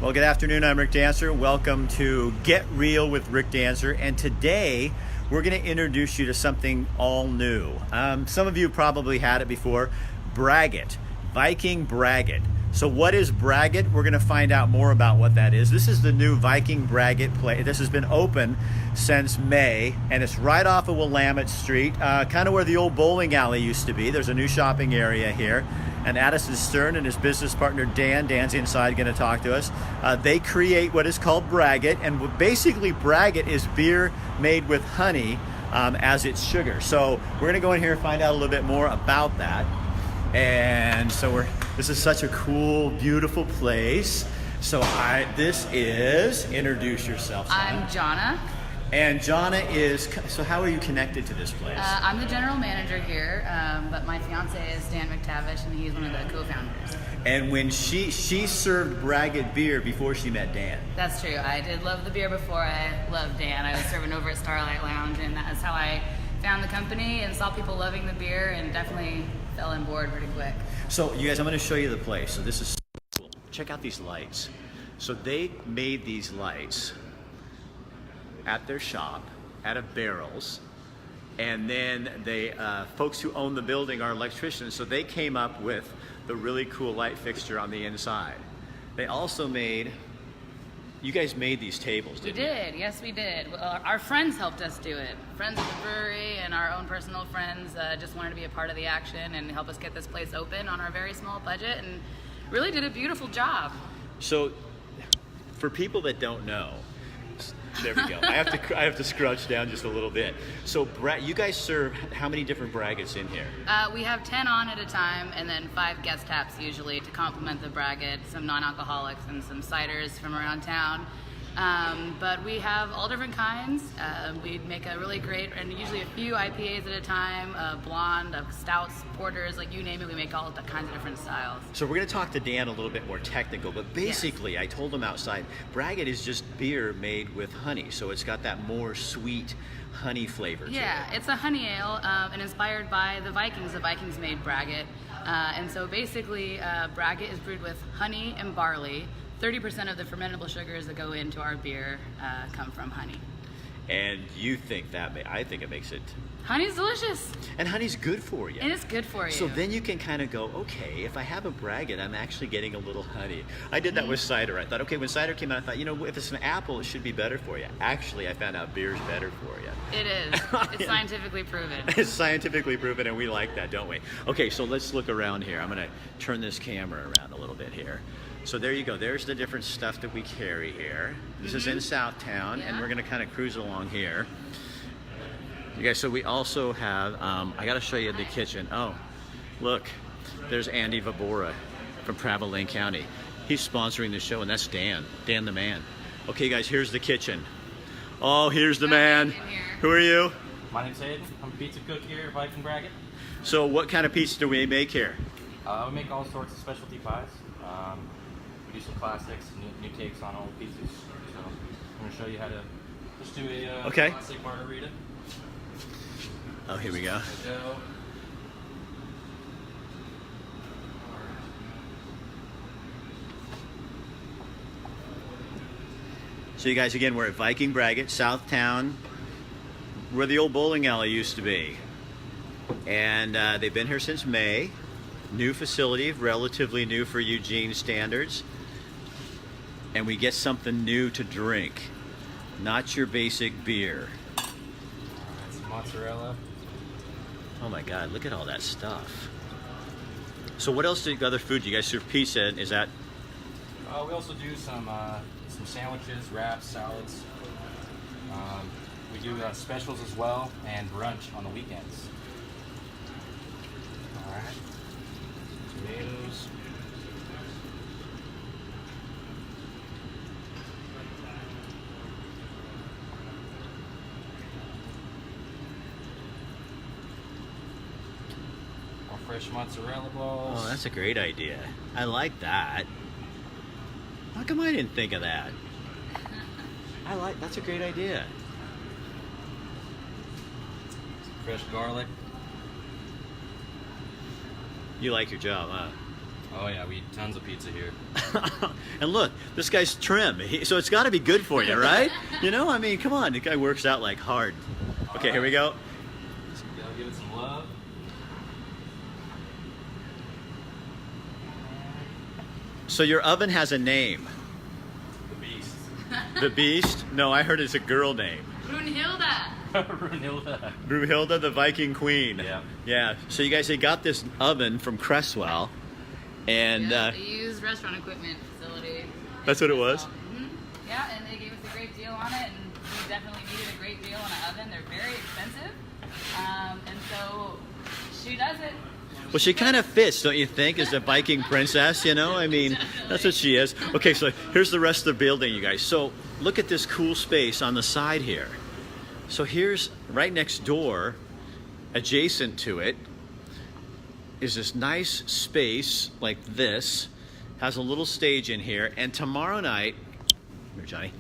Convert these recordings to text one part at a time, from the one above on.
Well, good afternoon. I'm Rick Dancer. Welcome to Get Real with Rick Dancer. And today we're going to introduce you to something all new. Some of you probably had it before. Braggot, Viking Braggot. So what is Braggot? We're going to find out more about what that is. This is the new Viking Braggot place. This has been open since May, and it's right off of Willamette Street, kind of where the old bowling alley used to be. There's a new shopping area here. And Addison Stern and his business partner Dan's inside going to talk to us. They create what is called Braggot, and basically Braggot is beer made with honey as its sugar. So we're going to go in here and find out a little bit more about that. And so this is such a cool, beautiful place. So this is, introduce yourself, son. I'm Jonna. And Jonna is, so how are you connected to this place? I'm the general manager here, but my fiance is Dan McTavish, and he's one of the co-founders. And when she served Braggot beer before she met Dan. That's true. I did love the beer before I loved Dan. I was serving over at Starlight Lounge, and that's how I found the company and saw people loving the beer, and definitely fell on board pretty quick. So you guys, I'm going to show you the place. So this is so cool. Check out these lights. So they made these lights at their shop out of barrels, and then they folks who own the building are electricians, so they came up with the really cool light fixture on the inside. They also made, you guys made these tables, didn't you? We did, yes we did. Our friends helped us do it. Friends at the brewery and our own personal friends just wanted to be a part of the action and help us get this place open on our very small budget, and really did a beautiful job. So for people that don't know, there we go. I have to scrunch down just a little bit. So you guys serve how many different Braggots in here? We have 10 on at a time, and then 5 guest taps usually to complement the Braggot, some non-alcoholics and some ciders from around town. But we have all different kinds. We make a really great, and usually a few IPAs at a time, blonde, stouts, porters, like you name it, we make all kinds of different styles. So we're going to talk to Dan a little bit more technical, but basically, yes. I told him outside, Braggot is just beer made with honey, so it's got that more sweet honey flavor to it. Yeah, it's a honey ale, and inspired by the Vikings. The Vikings made Braggot, and so basically, Braggot is brewed with honey and barley. 30% of the fermentable sugars that go into our beer come from honey. And you think that, I think it makes it... Honey's delicious. And honey's good for you. It is good for you. So then you can kind of go, okay, if I have a Braggot, I'm actually getting a little honey. I did that with cider. I thought, okay, when cider came out, I thought, you know, if it's an apple, it should be better for you. Actually, I found out beer's better for you. It is. It's scientifically proven. It's scientifically proven, and we like that, don't we? Okay, so let's look around here. I'm going to turn this camera around a little bit here. So there you go. There's the different stuff that we carry here. This is in Southtown, and we're going to kind of cruise along here. You guys, so we also have, I got to show you the kitchen. Oh, look, there's Andy Vabora from Travel Lane County. He's sponsoring the show, and that's Dan the man. Okay, guys, here's the kitchen. Oh, here's the man. Who are you? My name's Ed. I'm a pizza cook here at Viking Braggot. So what kind of pizza do we make here? We make all sorts of specialty pies. We do some classics, new takes on old pizzas. So I'm going to show you how to just do a classic margarita. Oh, here we go. So you guys, again, we're at Viking Braggot, Southtown, where the old bowling alley used to be. And they've been here since May. New facility, relatively new for Eugene standards. And we get something new to drink, not your basic beer. Some mozzarella. Oh my God, look at all that stuff. So what else do other food? You guys serve pizza, is that? We also do some sandwiches, wraps, salads. We do specials as well, and brunch on the weekends. All right. Tomatoes. Fresh mozzarella balls. Oh, that's a great idea. I like that. How come I didn't think of that? That's a great idea. Fresh garlic. You like your job, huh? Oh yeah, we eat tons of pizza here. And look, this guy's trim, so it's got to be good for you, right? You know, I mean, come on, the guy works out like hard. Okay, here we go. Give it some love. So your oven has a name. The Beast. The Beast? No, I heard it's a girl name. Brunhilde. Brunhilde. Brunhilde, the Viking Queen. Yeah. Yeah. So you guys, they got this oven from Cresswell, and Yeah, they used restaurant equipment facility. That's what it was? Mm-hmm. Yeah, and they gave us a great deal on it, and we definitely needed a great deal on an oven. They're very expensive, and so she does it. well, she kind of fits, don't you think, as a Viking princess? You know, I mean, that's what she is. Okay, so here's the rest of the building, you guys. So look at this cool space on the side here. So here's right next door, adjacent to it, is this nice space like this. Has a little stage in here, and tomorrow night, here, Johnny,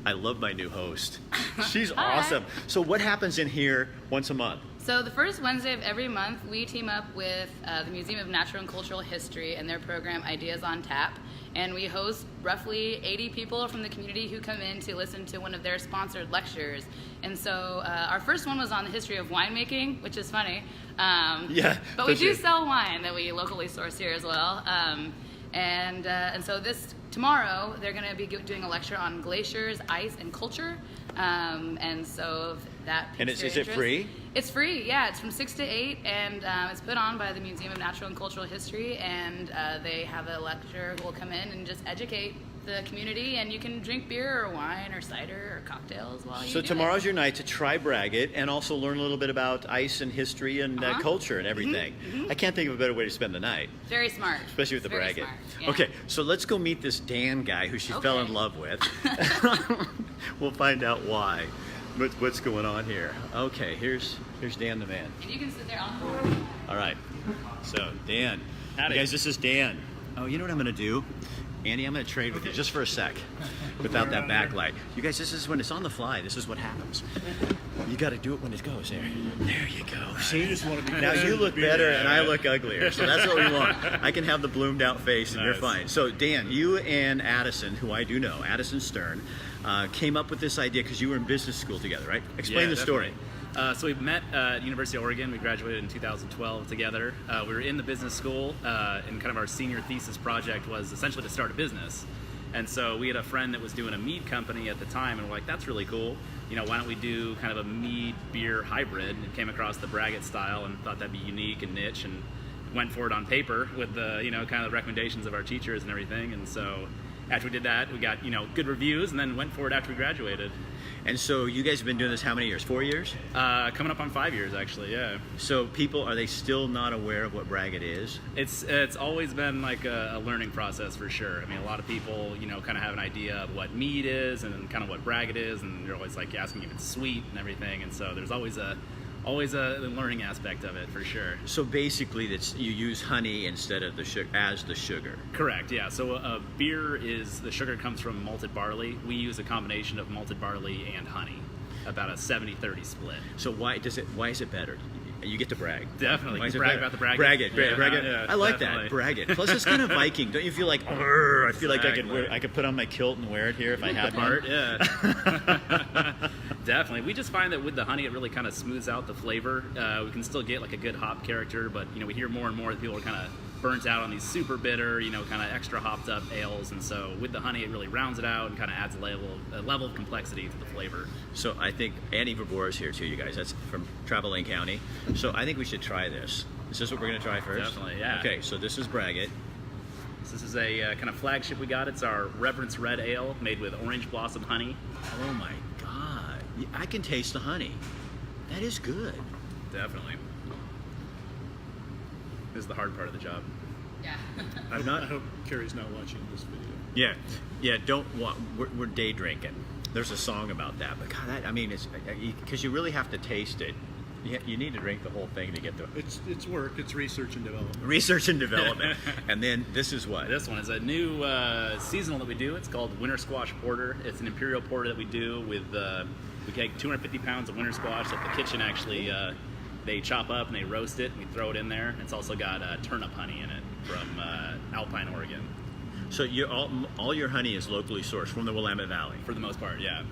I love my new host. She's Hi. awesome. So what happens in here once a month? So the first Wednesday of every month, we team up with the Museum of Natural and Cultural History and their program Ideas on Tap. And we host roughly 80 people from the community who come in to listen to one of their sponsored lectures. And so our first one was on the history of winemaking, which is funny. Yeah, But we for do sure. sell wine that we locally source here as well. And so tomorrow, they're going to be doing a lecture on glaciers, ice, and culture. And so if that piques And your is it interest- free? It's free, yeah. It's from 6 to 8, and it's put on by the Museum of Natural and Cultural History, and they have a lecturer who will come in and just educate the community, and you can drink beer or wine or cider or cocktails while you So do tomorrow's it. your night to try Braggot and also learn a little bit about ice and history and Uh-huh. culture and everything. I can't think of a better way to spend the night, Very smart. especially with the Very Braggot. smart, yeah. Okay, so let's go meet this Dan guy who she fell in Okay. love with. We'll find out why. What's going on here? Okay, here's Dan the man. And you can sit there on the board. All right. So, Dan. Howdy. You guys, this is Dan. Oh, you know what I'm going to do? Andy, I'm going to trade with you just for a sec without that backlight. You guys, this is when it's on the fly. This is what happens. You got to do it when it goes there. There you go. See? You just want to be Now you look better and I look uglier. So that's what we want. I can have the bloomed out face and you're Nice. fine. So, Dan, you and Addison, who I do know, Addison Stern, came up with this idea because you were in business school together, right? Explain the story. So we met at University of Oregon. We graduated in 2012 together. We were in the business school, and kind of our senior thesis project was essentially to start a business. And so we had a friend that was doing a mead company at the time, and we're like, that's really cool. You know, why don't we do kind of a mead beer hybrid? And came across the Braggot style and thought that'd be unique and niche, and went for it on paper with the, you know, kind of the recommendations of our teachers and everything. And so after we did that, we got, you know, good reviews, and then went for it after we graduated. And so you guys have been doing this how many years? 4 years? Coming up on 5 years, actually, yeah. So people, are they still not aware of what Braggot is? It's always been like a learning process for sure. I mean, a lot of people, you know, kind of have an idea of what mead is and kind of what Braggot is, and they're always like asking if it's sweet and everything. And so there's always a learning aspect of it for sure. So basically, that's you use honey instead of the sugar. Correct, yeah. So a beer is, the sugar comes from malted barley. We use a combination of malted barley and honey, about a 70-30 split. So why is it better? You get to brag. Definitely. Why is it Brag better? about the Braggot. Braggot. Yeah, Braggot. yeah, I like definitely. that. Braggot. Plus, it's kind of Viking. Don't you feel like? I feel like Exactly. I could put on my kilt and wear it here if I had Part, one. yeah. Definitely. We just find that with the honey, it really kind of smooths out the flavor. We can still get like a good hop character, but you know, we hear more and more that people are kind of burnt out on these super bitter, you know, kind of extra hopped up ales, and so with the honey, it really rounds it out and kind of adds a level of complexity to the flavor. So I think Andy Verbor is here too, you guys. That's from Travel Lane County. So I think we should try this. Is this what we're going to try first? Definitely, yeah. Okay, so this is Braggot. So this is a kind of flagship we got. It's our Reverence Red Ale made with orange blossom honey. Oh my God. I can taste the honey. That is good. Definitely. This is the hard part of the job. Yeah. I'm not. I hope Carrie's not watching this video. Yeah. Don't want. We're day drinking. There's a song about that, but God, I mean, it's because you really have to taste it. You need to drink the whole thing to get the It's work. It's research and development. research and development. And then this is what? This one is a new seasonal that we do. It's called Winter Squash Porter. It's an imperial porter that we do with, we take 250 pounds of winter squash that the kitchen actually, they chop up and they roast it and we throw it in there. It's also got turnip honey in it. from Alpine, Oregon. So all your honey is locally sourced from the Willamette Valley? For the most part, yeah.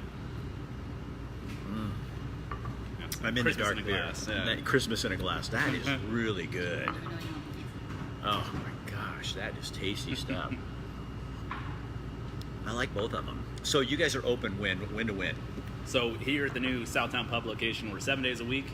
I'm in Christmas the dark in a beer. glass, yeah. Christmas in a glass. That is really good. Oh my gosh, that is tasty stuff. I like both of them. So you guys are open when to when? So here at the new Southtown Pub location, we're 7 days a week.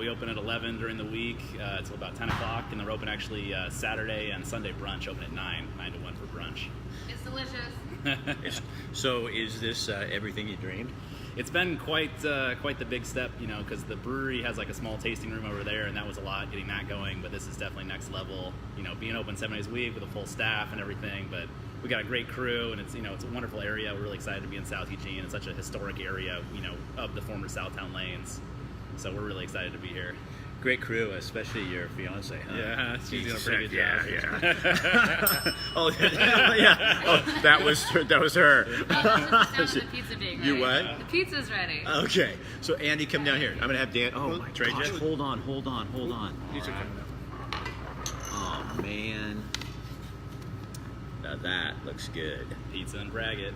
We open at 11 during the week until about 10 o'clock, and then we're open actually Saturday and Sunday brunch, open at 9 to 1 for brunch. It's delicious. So is this everything you dreamed? It's been quite the big step, because the brewery has like a small tasting room over there, and that was a lot getting that going. But this is definitely next level. Being open 7 days a week with a full staff and everything. But we got a great crew, and it's it's a wonderful area. We're really excited to be in South Eugene. It's such a historic area, of the former Southtown lanes. So we're really excited to be here. Great crew, especially your fiance, huh? Yeah, she's doing a pretty good Yeah. Oh, yeah. Oh, that was her. That was the pizza being ready. You what? The pizza's ready. Okay. So Andy, come down here. I'm gonna have Dan. Oh Well, my trade gosh! you? Hold on. These are coming up. Oh man. Now that looks good. Pizza and Braggot.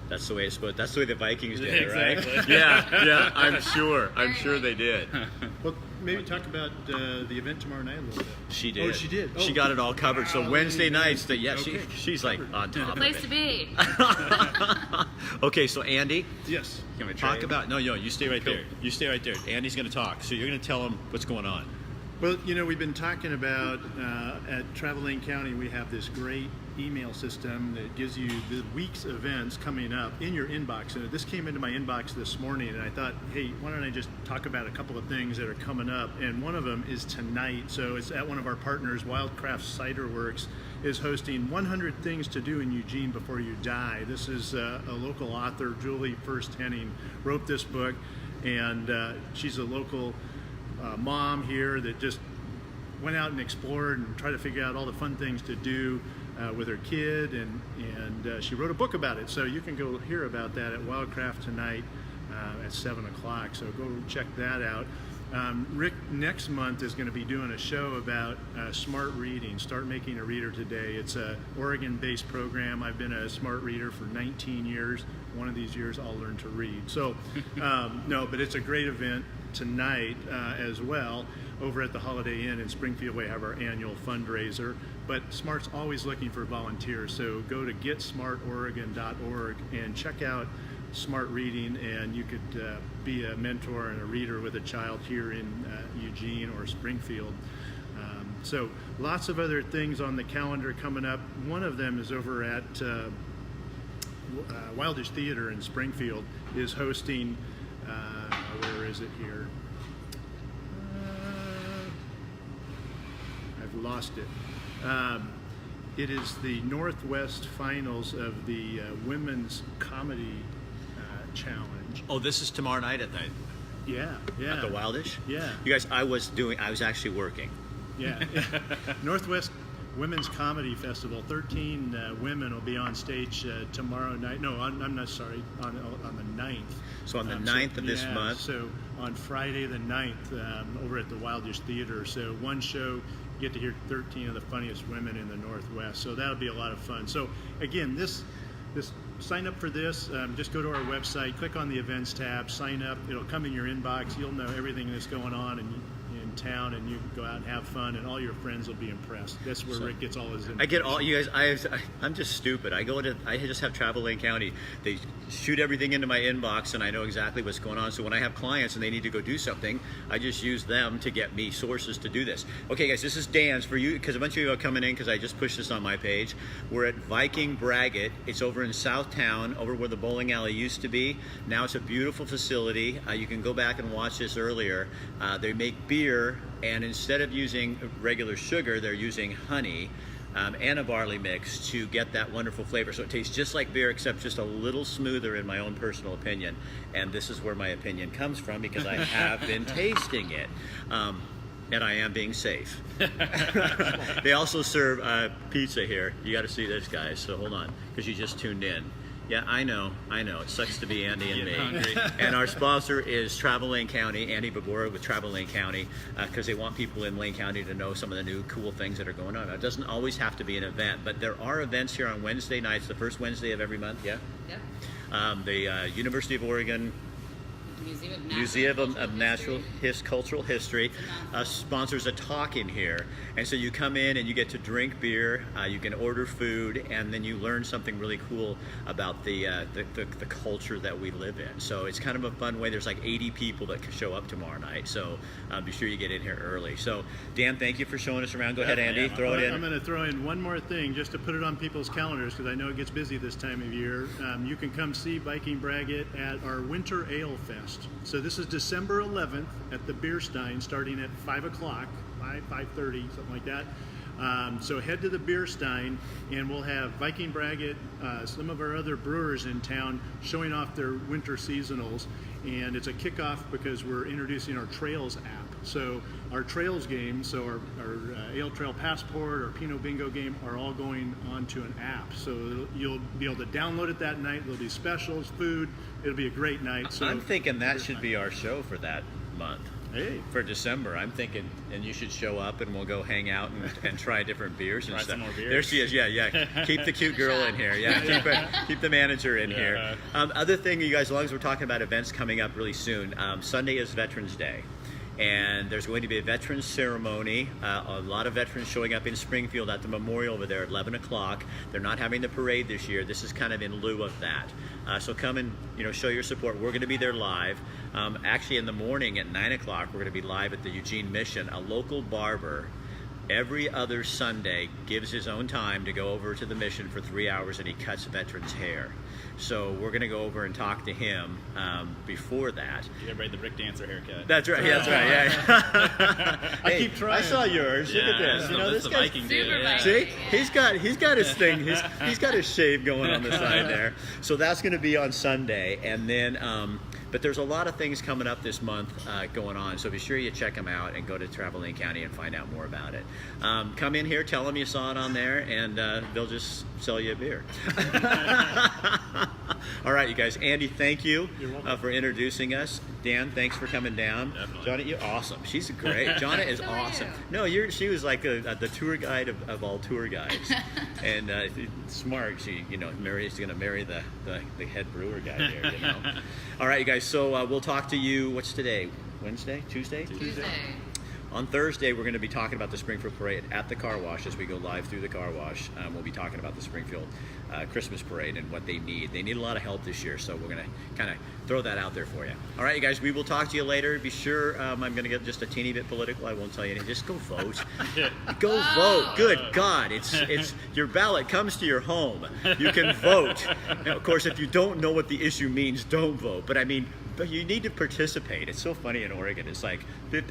That's the way it's supposed. That's the way the Vikings did it, Exactly. right? Yeah. I'm sure. I'm sure they did. Well, maybe talk about the event tomorrow night a little bit. She did. Oh, she did. She Oh. got it all covered. So Wednesday nights, Okay. she's like on top of Place it. to be. Okay, so Andy, Yes. Can we talk trade? about. No, you stay right Cool. there. You stay right there. Andy's going to talk. So you're going to tell him what's going on. Well, we've been talking about at Travel Lane County, we have this great email system that gives you the week's events coming up in your inbox. And this came into my inbox this morning, and I thought, hey, why don't I just talk about a couple of things that are coming up? And one of them is tonight. So it's at one of our partners, Wildcraft Cider Works, is hosting 100 Things to Do in Eugene Before You Die. This is a local author, Julie First Henning, wrote this book, and she's a local mom here that just went out and explored and tried to figure out all the fun things to do with her kid, and she wrote a book about it. So you can go hear about that at Wildcraft tonight at 7 o'clock. So go check that out. Rick next month is going to be doing a show about smart reading. Start making a reader today. It's a Oregon-based program. I've been a smart reader for 19 years. One of these years I'll learn to read. So no, but it's a great event tonight as well. Over at the Holiday Inn in Springfield, we have our annual fundraiser. But Smart's always looking for volunteers, so go to getsmartoregon.org and check out Smart Reading, and you could be a mentor and a reader with a child here in Eugene or Springfield. So lots of other things on the calendar coming up. One of them is over at Wildish Theater in Springfield is hosting, where is it here? I've lost it. It is the Northwest Finals of the Women's Comedy Challenge. Oh, this is tomorrow night at Yeah. the Wildish. Yeah. You guys, I was actually working. Yeah. Northwest Women's Comedy Festival. 13 women will be on stage tomorrow night. No, I'm not sorry. On the 9th. So on the 9th of this month. So on Friday the 9th, over at the Wildish Theater. So one show, you get to hear 13 of the funniest women in the Northwest. So that'll be a lot of fun. So again, this sign up for this. Just go to our website, click on the events tab, sign up. It'll come in your inbox. You'll know everything that's going on in town, and you can go out and have fun, and all your friends will be impressed. That's where Rick gets all his information. I get all you guys. I'm just stupid. I just have Travel Lane County. They shoot everything into my inbox, and I know exactly what's going on. So when I have clients and they need to go do something, I just use them to get me sources to do this. Okay, guys, this is Dan's for you because a bunch of you are coming in because I just pushed this on my page. We're at Viking Braggot. It's over in Southtown, over where the bowling alley used to be. Now it's a beautiful facility. You can go back and watch this earlier. They make beer. And instead of using regular sugar, they're using honey and a barley mix to get that wonderful flavor. So it tastes just like beer, except just a little smoother in my own personal opinion. And this is where my opinion comes from because I have been tasting it. And I am being safe. They also serve pizza here. You got to see this, guys. So hold on, because you just tuned in. Yeah, I know. It sucks to be Andy and me. Hungry. And our sponsor is Travel Lane County, Andy Babora with Travel Lane County, because they want people in Lane County to know some of the new cool things that are going on. It doesn't always have to be an event, but there are events here on Wednesday nights, the first Wednesday of every month, yeah? Yep. The University of Oregon Museum of Natural Cultural History sponsors a talk in here, and so you come in and you get to drink beer, you can order food, and then you learn something really cool about the culture that we live in. So it's kind of a fun way. There's like 80 people that can show up tomorrow night, so be sure you get in here early. So Dan, thank you for showing us around. Go ahead, Andy, throw it in. I'm going to throw in one more thing just to put it on people's calendars, because I know it gets busy this time of year. You can come see Viking Braggot at our Winter Ale Fest. So this is December 11th at the Beer Stein, starting at 5 o'clock, 5:30, something like that. So head to the Beer Stein, and we'll have Viking Braggot, some of our other brewers in town showing off their winter seasonals. And it's a kickoff because we're introducing our Trails app. So our Trails game, so our Ale Trail Passport, our Pinot Bingo game are all going onto an app. So you'll be able to download it that night. There'll be specials, food. It'll be a great night. So I'm thinking that should be our show for that month. Hey. For December, I'm thinking, and you should show up, and we'll go hang out and try different beers and Try stuff. some more beers. There she is. Yeah. Keep the cute girl in here. Yeah, keep the manager in here. Other thing, you guys, as long as we're talking about events coming up really soon, Sunday is Veterans Day. And there's going to be a veterans ceremony. A lot of veterans showing up in Springfield at the memorial over there at 11 o'clock. They're not having the parade this year. This is kind of in lieu of that. So come and show your support. We're going to be there live. Actually, in the morning at 9 o'clock, we're going to be live at the Eugene Mission. A local barber every other Sunday gives his own time to go over to the mission for 3 hours, and he cuts veterans' hair. So we're going to go over and talk to him before that. You gotta braid the Rick Dancer haircut. That's right. Yeah, that's right. Yeah. I keep trying. I saw yours. Look at this. This This the guy's. Viking dude. Super Yeah. See, he's got his thing. He's got his shave going on the side there. So that's going to be on Sunday, and then. But there's a lot of things coming up this month going on, so be sure you check them out and go to Travel Lane County and find out more about it. Come in here, tell them you saw it on there, and they'll just sell you a beer. All right, you guys. Andy, thank you for introducing us. Dan, thanks for coming down. Definitely. Jonna, you're awesome. She's great. Jonna is So are awesome. you. No, she was like the tour guide of all tour guides, and smart. She, is going to marry the head brewer guy here. All right, you guys. So we'll talk to you. What's today? Wednesday? Tuesday? Tuesday. On Thursday, we're going to be talking about the Springfield Parade at the car wash as we go live through the car wash. We'll be talking about the Springfield Christmas Parade and what they need. They need a lot of help this year, so we're going to kind of throw that out there for you. All right, you guys, we will talk to you later. Be sure, I'm going to get just a teeny bit political. I won't tell you anything. Just go vote. Go vote. Good God. It's your ballot comes to your home. You can vote. Now, of course, if you don't know what the issue means, don't vote. But but you need to participate. It's so funny in Oregon. It's like,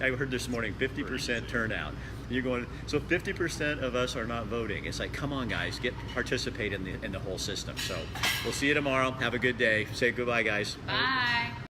I heard this morning, 50% turnout. You're going, so 50% of us are not voting. It's like, come on, guys, participate in the whole system. So we'll see you tomorrow. Have a good day. Say goodbye, guys. Bye.